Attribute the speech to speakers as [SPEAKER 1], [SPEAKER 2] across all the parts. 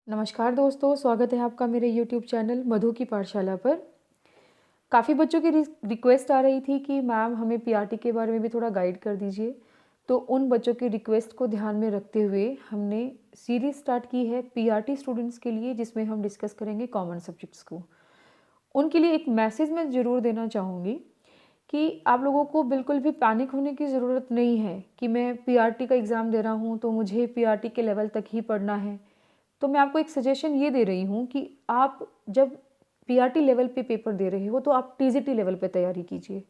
[SPEAKER 1] नमस्कार दोस्तों, स्वागत है आपका मेरे YouTube चैनल मधु की पाठशाला पर। काफ़ी बच्चों की रिक्वेस्ट आ रही थी कि मैम हमें पीआरटी के बारे में भी थोड़ा गाइड कर दीजिए। तो उन बच्चों की रिक्वेस्ट को ध्यान में रखते हुए हमने सीरीज़ स्टार्ट की है पीआरटी स्टूडेंट्स के लिए, जिसमें हम डिस्कस करेंगे कॉमन सब्जेक्ट्स को। उनके लिए एक मैसेज मैं ज़रूर देना चाहूँगी कि आप लोगों को बिल्कुल भी पैनिक होने की ज़रूरत नहीं है कि मैं पीआरटी का एग्ज़ाम दे रहा हूँ तो मुझे पीआरटी के लेवल तक ही पढ़ना है। तो मैं आपको एक सजेशन ये दे रही हूँ कि आप जब पीआरटी लेवल पे पेपर दे रहे हो तो आप टीजीटी लेवल पे तैयारी कीजिए।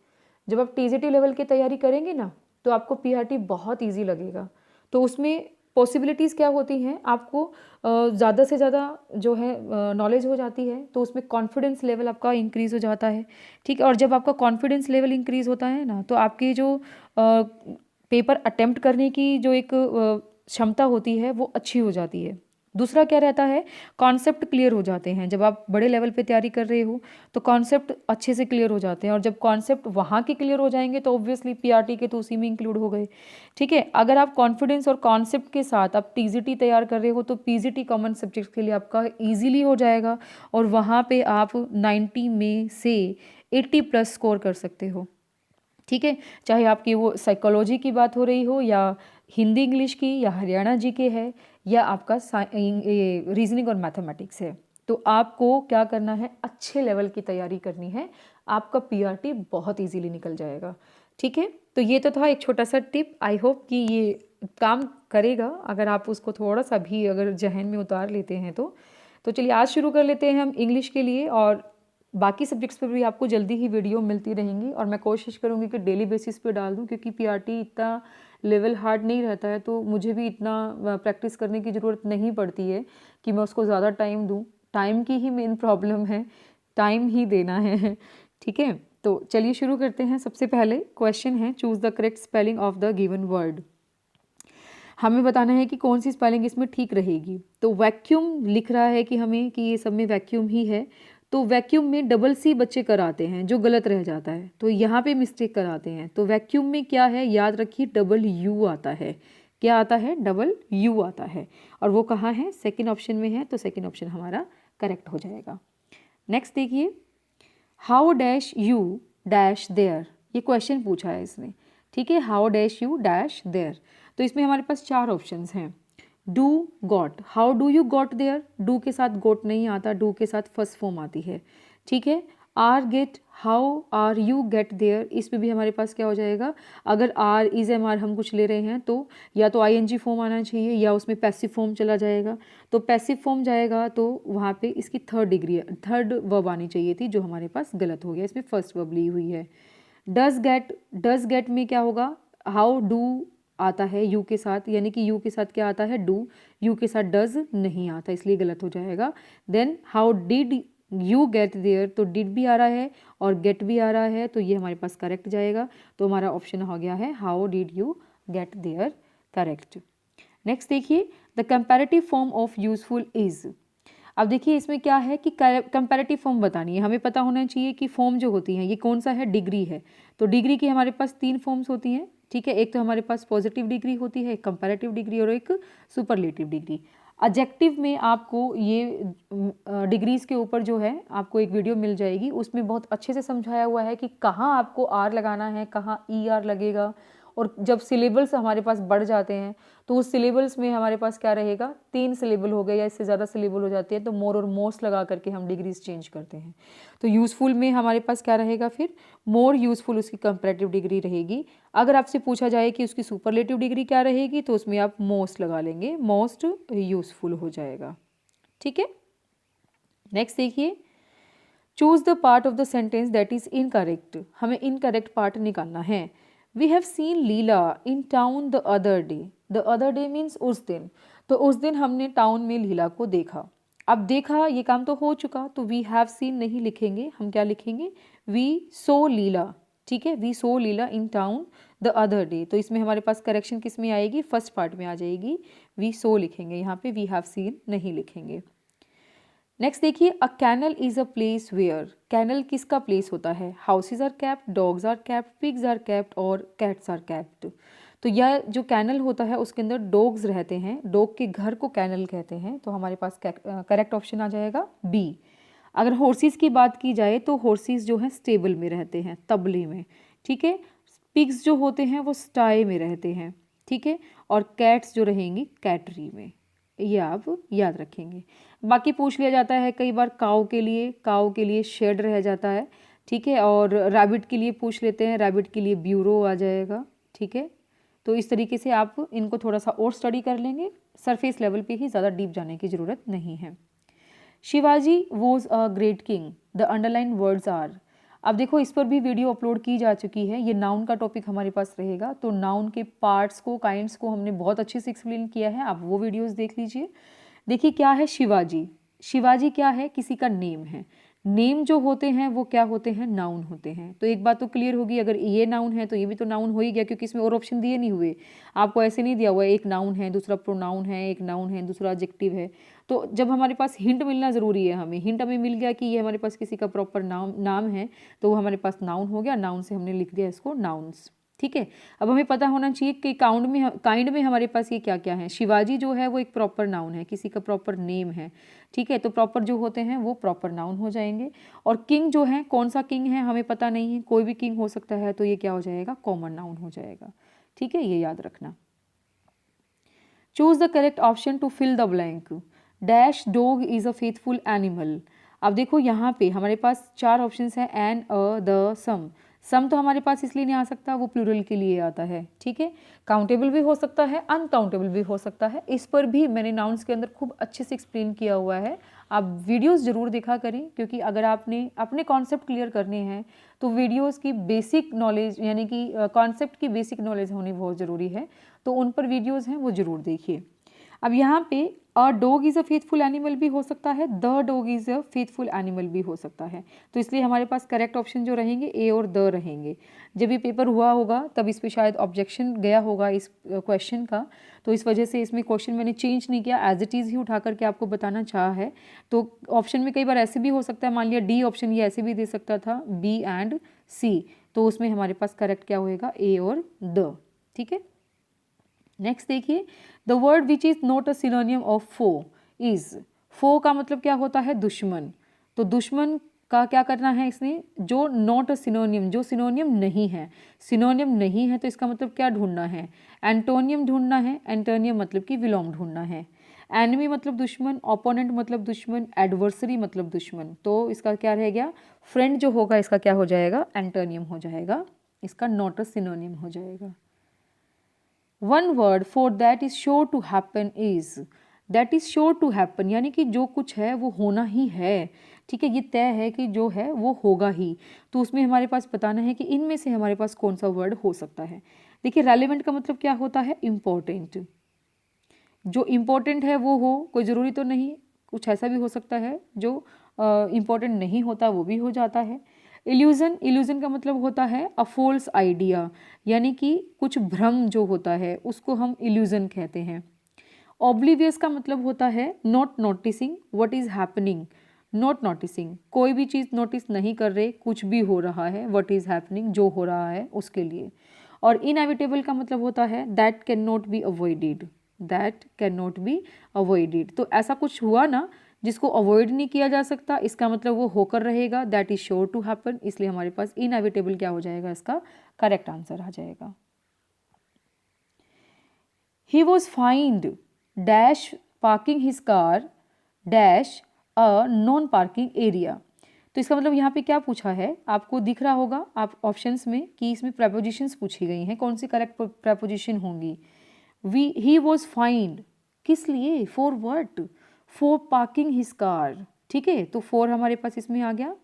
[SPEAKER 1] जब आप टीजीटी लेवल की तैयारी करेंगे ना तो आपको पीआरटी बहुत इजी लगेगा। तो उसमें पॉसिबिलिटीज़ क्या होती हैं, आपको ज़्यादा से ज़्यादा जो है नॉलेज हो जाती है, तो उसमें कॉन्फिडेंस लेवल आपका इंक्रीज़ हो जाता है। ठीक है, और जब आपका कॉन्फिडेंस लेवल इंक्रीज़ होता है ना तो आपकी जो पेपर अटेम्प्ट करने की जो एक क्षमता होती है वो अच्छी हो जाती है। दूसरा क्या रहता है, कॉन्सेप्ट क्लियर हो जाते हैं। जब आप बड़े लेवल पे तैयारी कर रहे हो तो कॉन्सेप्ट अच्छे से क्लियर हो जाते हैं, और जब कॉन्सेप्ट वहाँ के क्लियर हो जाएंगे तो ऑब्वियसली पीआरटी के तो उसी में इंक्लूड हो गए। ठीक है, अगर आप कॉन्फिडेंस और कॉन्सेप्ट के साथ आप टीजीटी तैयार कर रहे हो तो पीजीटी कॉमन सब्जेक्ट के लिए आपका ईजिली हो जाएगा, और वहाँ पे आप 90 में से 80 प्लस स्कोर कर सकते हो। ठीक है, चाहे आपकी वो साइकोलॉजी की बात हो रही हो, या हिंदी इंग्लिश की, या हरियाणा जी के है, या आपका रीजनिंग और मैथमेटिक्स है। तो आपको क्या करना है, अच्छे लेवल की तैयारी करनी है, आपका पीआरटी बहुत इजीली निकल जाएगा। ठीक है, तो ये तो था एक छोटा सा टिप। आई होप कि ये काम करेगा अगर आप उसको थोड़ा सा भी अगर जहन में उतार लेते हैं तो चलिए आज शुरू कर लेते हैं हम इंग्लिश के लिए, और बाकी सब्जेक्ट्स पर भी आपको जल्दी ही वीडियो मिलती रहेंगी, और मैं कोशिश करूँगी कि डेली बेसिस पे डाल दूँ, क्योंकि पीआरटी इतना लेवल हार्ड नहीं रहता है, तो मुझे भी इतना प्रैक्टिस करने की ज़रूरत नहीं पड़ती है कि मैं उसको ज़्यादा टाइम दूँ। टाइम की ही मेन प्रॉब्लम है, टाइम ही देना है। ठीक है, तो चलिए शुरू करते हैं। सबसे पहले क्वेश्चन है, choose the correct spelling of the given word. हमें बताना है कि कौन सी स्पेलिंग इसमें ठीक रहेगी। तो वैक्यूम लिख रहा है कि हमें कि ये सब में वैक्यूम ही है, तो वैक्यूम में डबल सी बच्चे कराते हैं जो गलत रह जाता है, तो यहाँ पे मिस्टेक कराते हैं। तो वैक्यूम में क्या है, याद रखिए डबल यू आता है। क्या आता है, डबल यू आता है, और वो कहाँ है, सेकेंड ऑप्शन में है, तो सेकेंड ऑप्शन हमारा करेक्ट हो जाएगा। नेक्स्ट देखिए, how dash you dash there, ये क्वेश्चन पूछा है इसने। ठीक है, how dash you dash there, तो इसमें हमारे पास चार ऑप्शंस हैं। Do, got, how do you got there, do के साथ गॉट नहीं आता, डू के साथ फर्स्ट फॉर्म आती है। ठीक है, are get, how are you get there, इसमें भी हमारे पास क्या हो जाएगा, अगर आर इज एम आर हम कुछ ले रहे हैं तो या तो आईएनजी फॉर्म आना चाहिए, या उसमें पैसिव फॉर्म चला जाएगा। तो पैसिव फॉर्म जाएगा तो वहाँ पे इसकी थर्ड वर्ब आनी चाहिए थी, जो हमारे पास गलत हो गया, इसमें फर्स्ट वर्ब ली हुई है। डज गेट में क्या होगा, हाउ डू आता है यू के साथ, यानी कि यू के साथ क्या आता है, डू, यू के साथ डज नहीं आता, इसलिए गलत हो जाएगा। Then how did you get there, तो डिड भी आ रहा है और गेट भी आ रहा है, तो ये हमारे पास करेक्ट जाएगा। तो हमारा ऑप्शन हो गया है how did you get there, correct. Next देखिए, the comparative form of useful is. अब देखिए इसमें क्या है कि कंपैरेटिव फॉर्म बतानी है, हमें पता होना चाहिए कि फॉर्म जो होती है ये कौन सा है, डिग्री है। तो डिग्री की हमारे पास तीन फॉर्म्स होती हैं। ठीक है, एक तो हमारे पास पॉजिटिव डिग्री होती है, एक कंपैरेटिव डिग्री और एक सुपरलेटिव डिग्री। एडजेक्टिव में आपको ये डिग्रीज के ऊपर जो है आपको एक वीडियो मिल जाएगी, उसमें बहुत अच्छे से समझाया हुआ है कि कहाँ आपको आर लगाना है, कहाँ ई आर लगेगा। और जब सिलेबल्स हमारे पास बढ़ जाते हैं तो उस सिलेबल्स में हमारे पास क्या रहेगा, 3 सिलेबल हो गए या इससे ज़्यादा सिलेबल हो जाते हैं तो मोर और मोस्ट लगा करके हम डिग्रीज चेंज करते हैं। तो यूज़फुल में हमारे पास क्या रहेगा, फिर मोर यूज़फुल उसकी कंपैरेटिव डिग्री रहेगी। अगर आपसे पूछा जाए कि उसकी सुपरलेटिव डिग्री क्या रहेगी तो उसमें आप मोस्ट लगा लेंगे, मोस्ट यूज़फुल हो जाएगा। ठीक है, नेक्स्ट देखिए, choose the part of the sentence that is incorrect. हमें इनकरेक्ट पार्ट निकालना है। We have seen Leela in town the other day, the other day means उस दिन, तो उस दिन हमने टाउन में लीला को देखा। अब देखा ये काम तो हो चुका, तो वी हैव सीन नहीं लिखेंगे, हम क्या लिखेंगे, वी सो लीला। ठीक है, we saw Leela in town the other day, तो इसमें हमारे पास करेक्शन किस में आएगी, फर्स्ट पार्ट में आ जाएगी, वी सो लिखेंगे, यहाँ पे वी हैव सीन नहीं लिखेंगे। नेक्स्ट देखिए, a canal is a place where, canal किसका प्लेस होता है, houses are kept, dogs are kept, pigs are kept और कैट्स आर कैप्ट। तो तो यह जो कैनल होता है उसके अंदर डॉग्स रहते हैं, डॉग के घर को कैनल कहते हैं, तो हमारे पास करेक्ट ऑप्शन आ जाएगा बी। अगर हॉर्सेस की बात की जाए तो हॉर्सेस जो हैं स्टेबल में रहते हैं, तबले में, ठीक है। पिग्स जो होते हैं वो स्टाई में रहते हैं, ठीक है। और कैट्स जो रहेंगी कैटरी में, ये आप याद रखेंगे। बाकी पूछ लिया जाता है कई बार काऊ के लिए शेड रह जाता है, ठीक है। और रैबिट के लिए पूछ लेते हैं, रैबिट के लिए ब्यूरो आ जाएगा, ठीक है। तो इस तरीके से आप इनको थोड़ा सा और स्टडी कर लेंगे, सरफेस लेवल पे ही ज़्यादा डीप जाने की ज़रूरत नहीं है। Shivaji was a great king, the underline words are. अब देखो इस पर भी वीडियो अपलोड की जा चुकी है, ये नाउन का टॉपिक हमारे पास रहेगा, तो नाउन के पार्ट्स को, काइंड्स को हमने बहुत अच्छे से एक्सप्लेन किया है, आप वो वीडियोस देख लीजिए। देखिए क्या है शिवाजी, शिवाजी क्या है, किसी का नेम है। नेम जो होते हैं वो क्या होते हैं, नाउन होते हैं। तो एक बात तो क्लियर होगी, अगर ये नाउन है तो ये भी तो नाउन हो ही गया, क्योंकि इसमें और ऑप्शन दिए नहीं हुए, आपको ऐसे नहीं दिया हुआ है एक नाउन है, दूसरा प्रोनाउन है, एक नाउन है, दूसरा एडजेक्टिव है। तो जब हमारे पास हिंट मिलना ज़रूरी है, हमें हिंट हमें मिल गया कि ये हमारे पास किसी का प्रॉपर नाम है, तो वो हमारे पास नाउन हो गया, नाउन से हमने लिख दिया इसको नाउन्स, ठीक है। अब हमें पता होना चाहिए कि काइंड में हमारे पास ये क्या क्या है। शिवाजी जो है वो एक प्रॉपर नाउन है, किसी का प्रॉपर नेम है, ठीक है। तो प्रॉपर जो होते हैं वो प्रॉपर नाउन हो जाएंगे। और किंग जो है, कौन सा किंग है हमें पता नहीं है, कोई भी किंग हो सकता है, तो ये क्या हो जाएगा, कॉमन नाउन हो जाएगा, ठीक है, ये याद रखना। Choose the correct option to fill the blank. Dash dog is a faithful animal. अब देखो यहाँ पे हमारे पास 4 ऑप्शन है, एन, अ, द, सम तो हमारे पास इसलिए नहीं आ सकता, वो प्लूरल के लिए आता है, ठीक है। काउंटेबल भी हो सकता है, अनकाउंटेबल भी हो सकता है। इस पर भी मैंने नाउन्स के अंदर खूब अच्छे से एक्सप्लेन किया हुआ है, आप वीडियोस जरूर देखा करें, क्योंकि अगर आपने अपने कॉन्सेप्ट क्लियर करने हैं तो वीडियोस की बेसिक नॉलेज, यानी कि कॉन्सेप्ट की बेसिक नॉलेज होनी बहुत ज़रूरी है, तो उन पर वीडियोज़ हैं वो ज़रूर देखिए। अब यहाँ पे a dog is a faithful animal भी हो सकता है, the dog is a faithful animal भी हो सकता है, तो इसलिए हमारे पास करेक्ट ऑप्शन जो रहेंगे ए और द रहेंगे। जब ये पेपर हुआ होगा तब इस पर शायद ऑब्जेक्शन गया होगा इस क्वेश्चन का, तो इस वजह से इसमें क्वेश्चन मैंने चेंज नहीं किया, एज इट इज़ ही उठा करके आपको बताना चाहा है। तो ऑप्शन में कई बार ऐसे भी हो सकता है, मान लिया डी ऑप्शन ये ऐसे भी दे सकता था, बी एंड सी, तो उसमें हमारे पास करेक्ट क्या होएगा, ए और द, ठीक है। नेक्स्ट देखिए, the word which is not a synonym of foe is. Foe का मतलब क्या होता है, दुश्मन। तो दुश्मन का क्या करना है इसने, जो नॉट अ सिनोनियम, जो सिनोनियम नहीं है, सिनोनियम नहीं है तो इसका मतलब क्या ढूंढना है, एंटोनियम ढूंढना है। एंटोनियम मतलब कि विलोम ढूंढना है। एनिमी मतलब दुश्मन, ओपोनेंट मतलब दुश्मन, एडवर्सरी मतलब दुश्मन, तो इसका क्या रह गया, फ्रेंड जो होगा इसका क्या हो जाएगा, एंटोनियम हो जाएगा, इसका नॉट अ सिनोनियम हो जाएगा। One word for that is sure to happen is. That is sure to happen यानी कि जो कुछ है वो होना ही है, ठीक है, ये तय है कि जो है वो होगा ही, तो उसमें हमारे पास बताना है कि इनमें से हमारे पास कौन सा वर्ड हो सकता है। देखिए रेलिवेंट का मतलब क्या होता है, इम्पोर्टेंट, जो इम्पोर्टेंट है वो हो, कोई ज़रूरी तो नहीं, कुछ ऐसा भी हो सकता है जो इम्पोर्टेंट नहीं होता, वो भी हो जाता है। इल्यूज़न, इल्यूज़न का मतलब होता है अ फॉल्स आइडिया, यानी कि कुछ भ्रम जो होता है उसको हम इल्यूज़न कहते हैं। ऑब्लिवियस का मतलब होता है not noticing what is happening, not noticing, कोई भी चीज़ नोटिस नहीं कर रहे, कुछ भी हो रहा है, व्हाट इज़ हैपनिंग, जो हो रहा है उसके लिए। और इनएविटेबल का मतलब होता है that can not be avoided, that can not be avoided, तो ऐसा कुछ हुआ ना जिसको अवॉइड नहीं किया जा सकता, इसका मतलब वो होकर रहेगा, that is sure to happen, इसलिए हमारे पास इनएविटेबल क्या हो जाएगा, इसका करेक्ट आंसर आ जाएगा। He was find dash parking his car dash a non parking area, तो इसका मतलब यहाँ पे क्या पूछा है, आपको दिख रहा होगा आप ऑप्शंस में कि इसमें प्रेपोजिशंस पूछी गई हैं, कौन सी करेक्ट प्रेपोजिशन होंगी। ही वॉज फाइंड किस लिए, for what, for parking his car, ठीक है, तो फॉर हमारे पास इसमें आ गया,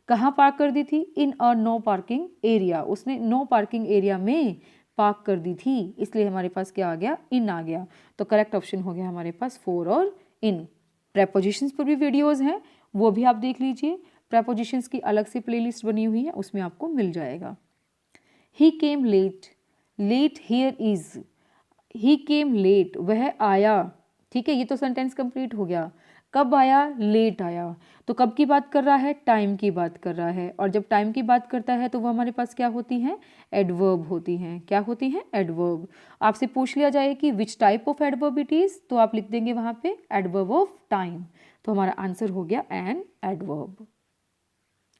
[SPEAKER 1] कहाँ पार्क कर दी थी, इन अ नो पार्किंग एरिया, उसने नो पार्किंग एरिया में पार्क कर दी थी, इसलिए हमारे पास क्या आ गया, इन आ गया, तो करेक्ट ऑप्शन हो गया हमारे पास फॉर और इन। प्रेपोजिशंस पर भी वीडियोस हैं, वो भी आप देख लीजिए, प्रेपोजिशंस की अलग से प्लेलिस्ट बनी हुई है, उसमें आपको मिल जाएगा। He came late, late here is, he came late वह आया, ठीक है, ये तो सेंटेंस कंप्लीट हो गया। कब आया, लेट आया। तो कब की बात कर रहा है, टाइम की बात कर रहा है। और जब टाइम की बात करता है तो वो हमारे पास क्या होती हैं, एडवर्ब होती हैं। क्या होती हैं, एडवर्ब। आपसे पूछ लिया जाए कि which type of adverb it is, तो आप लिख देंगे वहाँ पे एडवर्ब ऑफ टाइम। तो हमारा आंसर हो गया an adverb.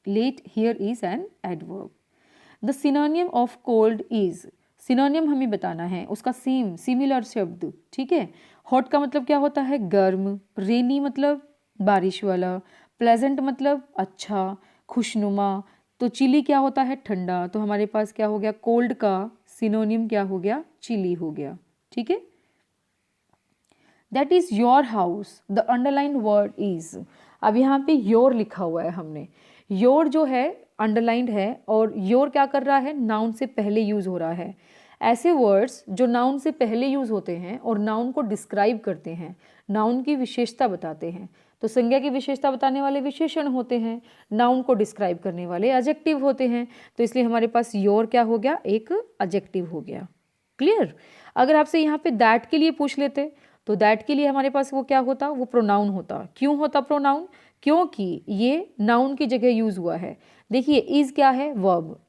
[SPEAKER 1] Late here is an adverb. The synonym of cold is, synonym हमें बताना है, उसका सेम सिमिलर शब्द, ठीक है। हॉट का मतलब क्या होता है, गर्म। रेनी मतलब बारिश वाला। प्लेजेंट मतलब अच्छा, खुशनुमा। तो चिली क्या होता है, ठंडा। तो हमारे पास क्या हो गया, कोल्ड का सिनोनियम क्या हो गया, चिली हो गया, ठीक है। That is your house, the underline word is. अब यहाँ पे योर लिखा हुआ है हमने, योर जो है अंडरलाइंड है, और योर क्या कर रहा है, नाउन से पहले यूज हो रहा है। ऐसे वर्ड्स जो नाउन से पहले यूज होते हैं और नाउन को डिस्क्राइब करते हैं, नाउन की विशेषता बताते हैं। तो संज्ञा की विशेषता बताने वाले विशेषण होते हैं, नाउन को डिस्क्राइब करने वाले एडजेक्टिव होते हैं। तो इसलिए हमारे पास योर क्या हो गया, एक एडजेक्टिव हो गया। क्लियर। अगर आपसे यहाँ पे दैट के लिए पूछ लेते तो दैट के लिए हमारे पास वो क्या होता, वो प्रोनाउन होता। क्यों होता प्रोनाउन, क्योंकि ये नाउन की जगह यूज हुआ है। देखिए इज क्या है, वर्ब।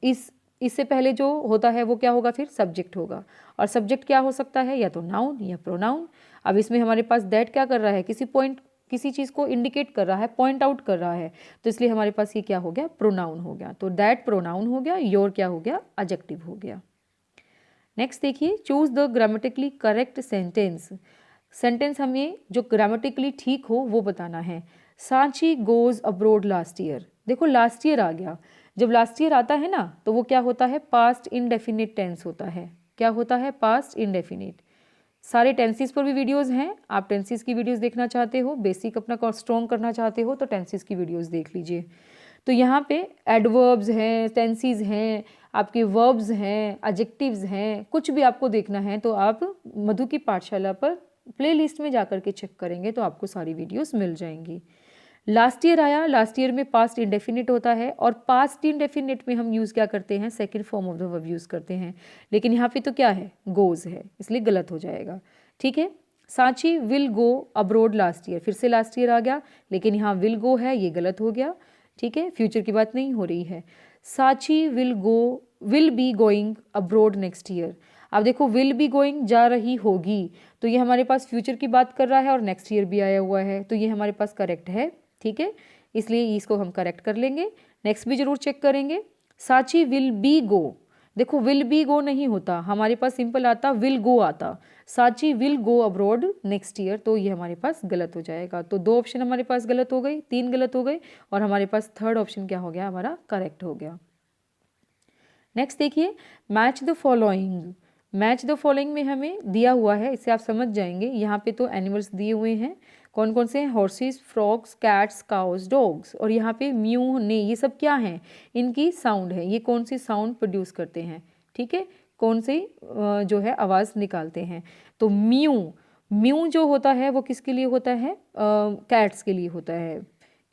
[SPEAKER 1] इससे पहले जो होता है वो क्या होगा, फिर सब्जेक्ट होगा। और सब्जेक्ट क्या हो सकता है, या तो नाउन या प्रोनाउन। अब इसमें हमारे पास दैट क्या कर रहा है, किसी चीज़ को इंडिकेट कर रहा है, पॉइंट आउट कर रहा है। तो इसलिए हमारे पास ये क्या हो गया, प्रोनाउन हो गया। तो दैट प्रोनाउन हो गया, योर क्या हो गया, एडजेक्टिव हो गया। नेक्स्ट देखिए, choose the grammatically correct sentence. Sentence हमें जो ग्रामेटिकली ठीक हो वो बताना है। Sanchi goes abroad last year. देखो लास्ट ईयर आ गया, जब लास्ट ईयर आता है ना तो वो क्या होता है, पास्ट इनडेफिनिट टेंस होता है। क्या होता है, पास्ट इनडेफिनिट। सारे टेंसेस पर भी वीडियोस हैं, आप टेंसेस की वीडियोस देखना चाहते हो, बेसिक अपना स्ट्रॉन्ग करना चाहते हो तो टेंसेस की वीडियोस देख लीजिए। तो यहाँ पे एडवर्ब्स हैं, टेंसेस हैं, आपके वर्ब्स हैं, एडजेक्टिव्स हैं, कुछ भी आपको देखना है तो आप मधु की पाठशाला पर प्लेलिस्ट में जाकर के चेक करेंगे तो आपको सारी वीडियोस मिल जाएंगी। लास्ट ईयर आया, लास्ट ईयर में पास्ट इंडेफिनिट होता है, और पास्ट इंडेफिनिट में हम यूज़ क्या करते हैं, second form of the verb use करते हैं। लेकिन यहाँ पे तो क्या है, गोज है, इसलिए गलत हो जाएगा, ठीक है। Sanchi will go abroad last year, फिर से लास्ट ईयर आ गया, लेकिन यहाँ विल गो है, ये गलत हो गया, ठीक है, फ्यूचर की बात नहीं हो रही है। Sanchi will be going abroad next year. अब देखो विल बी गोइंग, जा रही होगी, तो ये हमारे पास फ्यूचर की बात कर रहा है और नेक्स्ट ईयर भी आया हुआ है, तो ये हमारे पास करेक्ट है, ठीक है। इसलिए इसको हम करेक्ट कर लेंगे। नेक्स्ट भी जरूर चेक करेंगे। सांची विल बी गो, देखो विल बी गो नहीं होता, हमारे पास सिंपल आता विल गो आता। Sanchi will go abroad next year, तो ये हमारे पास गलत हो जाएगा। तो 2 ऑप्शन हमारे पास गलत हो गई, 3 गलत हो गए, और हमारे पास थर्ड ऑप्शन क्या हो गया, हमारा करेक्ट हो गया। नेक्स्ट देखिए, match the following. Match the following में हमें दिया हुआ है, इससे आप समझ जाएंगे। यहाँ पे तो एनिमल्स दिए हुए हैं, कौन कौन से हैं, horses, frogs, cats, cows, dogs, और यहाँ पे म्यू, ने, ये सब क्या हैं, इनकी साउंड है, ये कौन सी साउंड प्रोड्यूस करते हैं, ठीक है, कौन सी जो है आवाज़ निकालते हैं। तो म्यू, म्यू जो होता है वो किसके लिए होता है, कैट्स के लिए होता है,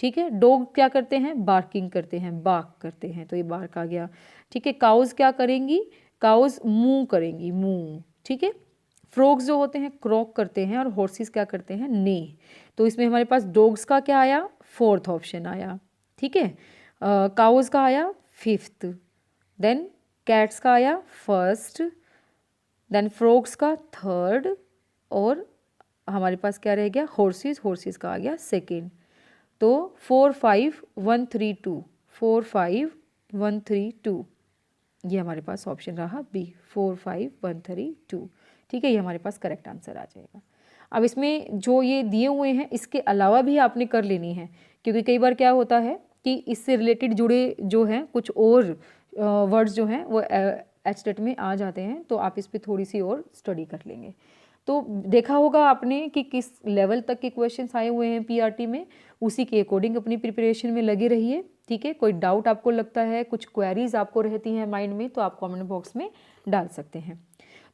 [SPEAKER 1] ठीक है। डॉग क्या करते हैं, बार्किंग करते हैं, बार्क करते हैं, तो ये बार्क आ गया, ठीक है। काउज क्या करेंगी, काउज मूव करेंगी, मूव, ठीक है। फ्रॉग्स जो होते हैं क्रॉक करते हैं, और हॉर्सेस क्या करते हैं, ने। तो इसमें हमारे पास डॉग्स का क्या आया, फोर्थ ऑप्शन आया, ठीक है। काउज का आया फिफ्थ, देन कैट्स का आया फर्स्ट, देन फ्रॉग्स का थर्ड, और हमारे पास क्या रह गया, हॉर्सेस, हॉर्सेस का आ गया सेकेंड। तो 4 5 1 3 2, 4 5 1 3 2, ये हमारे पास ऑप्शन रहा बी, 4 5 1 3 2, ठीक है, ये हमारे पास करेक्ट आंसर आ जाएगा। अब इसमें जो ये दिए हुए हैं इसके अलावा भी आपने कर लेनी है, क्योंकि कई बार क्या होता है कि इससे रिलेटेड जुड़े जो हैं कुछ और वर्ड्स जो हैं वो एचटेट में आ जाते हैं, तो आप इस पर थोड़ी सी और स्टडी कर लेंगे। तो देखा होगा आपने कि किस लेवल तक के क्वेश्चंस आए हुए हैं पीआरटी में, उसी के अकॉर्डिंग अपनी प्रिपरेशन में लगे रहिए, ठीक है। कोई डाउट आपको लगता है, कुछ क्वेरीज आपको रहती हैं माइंड में, तो आप कमेंट बॉक्स में डाल सकते हैं।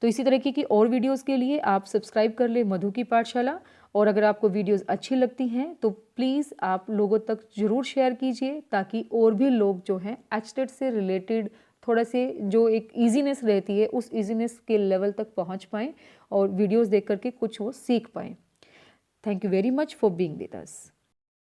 [SPEAKER 1] तो इसी तरीके की और वीडियोस के लिए आप सब्सक्राइब कर ले मधु की पाठशाला, और अगर आपको वीडियोस अच्छी लगती हैं तो प्लीज़ आप लोगों तक ज़रूर शेयर कीजिए, ताकि और भी लोग जो हैं एचटेट से रिलेटेड थोड़ा से जो एक ईजीनेस रहती है उस ईजीनेस के लेवल तक पहुंच पाएँ और वीडियोस देख करके कुछ वो सीख पाएँ। Thank you very much for being with us.